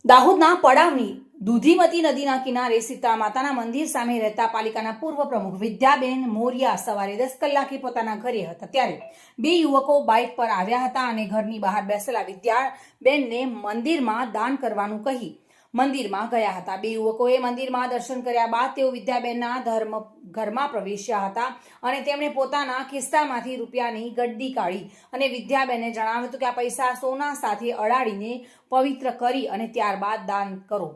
દાહોદના પડાવની દૂધીમતી નદીના કિનારે સીતા માતાના મંદિર સામે રહેતા પાલિકાના પૂર્વ પ્રમુખ વિદ્યાબેન મોરિયા સવારે 10 કલાકે પોતાના ઘરે હતા ત્યારે બે યુવકો બાઇક પર આવ્યા હતા અને ઘરની બહાર બેસેલા વિદ્યાબેનને મંદિરમાં દાન કરવાનું કહી મંદિરમાં ગયા હતા। બે યુવકોએ મંદિરમાં દર્શન કર્યા બાદ તેઓ વિદ્યાબેનના ઘરમાં પ્રવેશ્યા હતા અને તેમણે પોતાના ખિસ્સામાંથી રૂપિયાની ગડ્ડી કાઢી અને વિદ્યાબેનને જણાવ્યું હતું કે આ પૈસા સોના સાથે અડાડીને પવિત્ર કરી અને ત્યારબાદ દાન કરો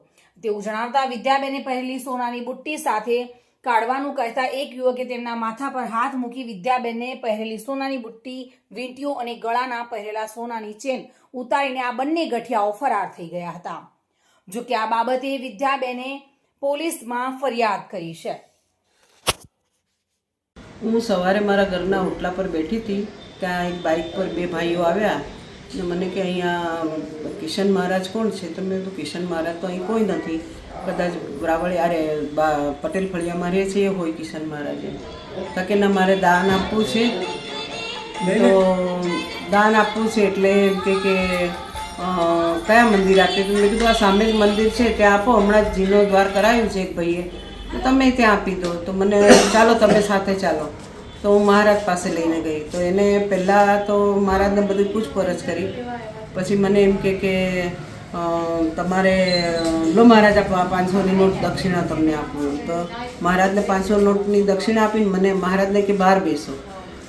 તેવું જણાવતા વિદ્યાબેને પહેરેલી સોનાની બુટ્ટી સાથે કાઢવાનું કહેતા એક યુવકે તેમના માથા પર હાથ મૂકી વિદ્યાબેનને પહેરેલી સોનાની બુટ્ટી, વીંટીઓ અને ગળાના પહેરેલા સોનાની ચેન ઉતારીને આ બંને ગઠિયાઓ ફરાર થઈ ગયા હતા। જો કે આ બાબતે વિદ્યાબેને પોલીસમાં ફરિયાદ કરી છે। હું સવારે મારા ઘરના ઓટલા પર બેઠી હતી ત્યાં એક બાઇક પર બે ભાઈઓ આવ્યા ને મને કે અહીંયા કિશન મહારાજ કોણ છે? તો મેં કીધું કિશન મહારાજ તો અહીં કોઈ નથી, કદાચ રાવળિયારે પટેલ ફળિયામાં રહે છે એ હોય કિશન મહારાજ એમ। તો કે ના મારે દાન આપવું છે, તો દાન આપવું છે એટલે કે કયા મંદિર આપીએ? તો મેં કીધું આ સામે જ મંદિર છે ત્યાં આપો, હમણાં જ જીનો દ્વાર કરાવ્યું છે એક ભાઈએ, તો તમે ત્યાં આપી દો। તો મને ચાલો તમે સાથે ચાલો, તો હું મહારાજ પાસે લઈને ગઈ। તો એને પહેલાં તો મહારાજને બધી પૂછપરછ કરી, પછી મને એમ કે તમારે લો મહારાજ આપવા 500ની નોટ દક્ષિણા તમને આપું। તો મહારાજને 500 નોટની દક્ષિણા આપીને મને મહારાજને કે બહાર બેસો।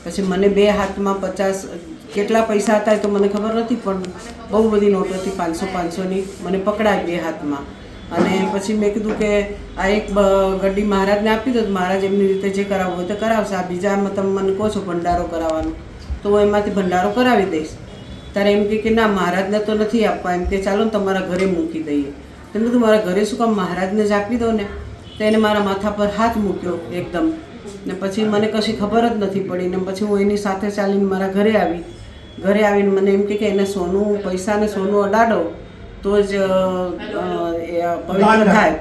પછી મને બે હાથમાં 50 કેટલા પૈસા હતા તો મને ખબર નથી, પણ બહુ બધી નોટ હતી 500ની મને પકડાય બે હાથમાં। અને પછી મેં કીધું કે આ એક ગड्डी મહારાજને આપી દો, મહારાજ એમની રીતે જે કરાવવું હોય તો કરાવશે, આ બીજામાં તમે મને કહો છો ભંડારો કરાવવાનો તો હું એમાંથી ભંડારો કરાવી દઈશ। ત્યારે એમ કે ના મહારાજને તો નથી આપવા, એમ કે ચાલો ને તમારા ઘરે મૂકી દઈએ। તો મેં કીધું મારા ઘરે શું કામ, મહારાજને જ આપી દો ને। તો એને મારા માથા પર હાથ મૂક્યો એકદમ, ને પછી મને કશી ખબર જ નથી પડી ને પછી હું એની સાથે ચાલીને મારા ઘરે આવી। ઘરે આવીને મને એમ કે એને સોનું પૈસાને સોનું અડાડો તો જ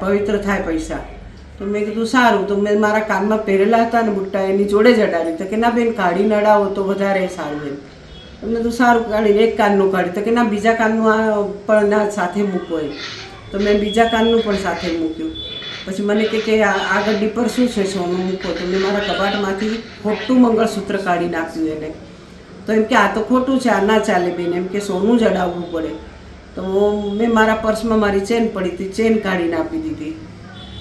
પવિત્ર થાય પૈસા। તો મેં કીધું સારું। તો મેં મારા કાનમાં પહેરેલા હતા ને બુટ્ટા એની જોડે જ અડાડી। તો કે ના બેન કાઢીને અડાવો તો વધારે સારું એમ। તો મેં કીધું સારું કાઢીને એક કાનનું કાઢ્યું। તો કે ના બીજા કાનનું આ પણ ના સાથે મૂકો એમ। તો મેં બીજા કાનનું પણ સાથે મૂક્યું। પછી મને કે આ ગड्डी પર શું છે સોનું મૂકો? તો મેં મારા કબાટમાંથી ખોટું મંગળસૂત્ર કાઢી નાખ્યું એને। તો એમ કે આ તો ખોટું છે, આ ના ચાલે બેન, એમ કે સોનું જ અડાવવું પડે। તો મેં મારા પર્સમાં મારી ચેન પડી હતી, ચેન કાઢીને આપી દીધી।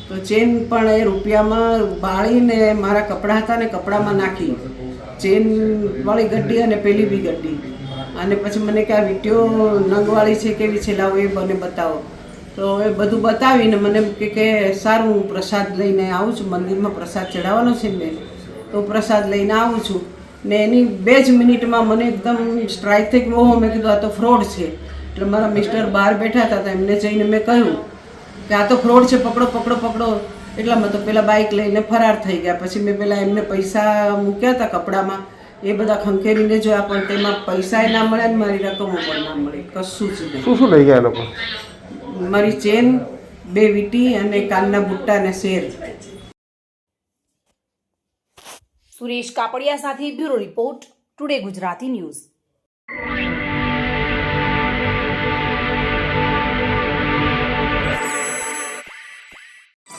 તો ચેન પણ એ રૂપિયામાં બાળીને મારા કપડાં હતા ને કપડામાં નાખી, ચેનવાળી ગड्डी અને પેલી બી ગड्डी। અને પછી મને કે આ વીંટીઓ નંગવાળી છે કેવી છે, લાવો એ મને બતાવો। તો એ બધું બતાવીને મને કે સારું હું પ્રસાદ લઈને આવું છું, મંદિરમાં પ્રસાદ ચડાવવાનો છે ને, તો પ્રસાદ લઈને આવું છું। ને એની 2 જ મિનિટમાં મને એકદમ સ્ટ્રાઇક થઈ ગયો। ઓહો, મેં કીધું આ તો ફ્રોડ છે। એટલે મારા મિસ્ટર બહાર બેઠા હતા તો એમને જઈને મેં કહ્યું કે આ તો ફ્રોડ છે, પકડો પકડો પકડો। એટલામાં તો પેલા બાઇક લઈને ફરાર થઈ ગયા। પછી મેં પેલા એમને પૈસા મૂક્યા હતા કપડામાં એ બધા ખંખેરીને જોયા, પણ તેમાં પૈસા ના મળે ને મારી રકમો પણ ના મળી, કશું જ નહીં। શું લઈ ગયા લોકો? મારી ચેન, 2 વીંટી અને કાનના બુટ્ટા અને શેર। સુરેશ કાપડિયા સાથે bureau report, today Gujarati news.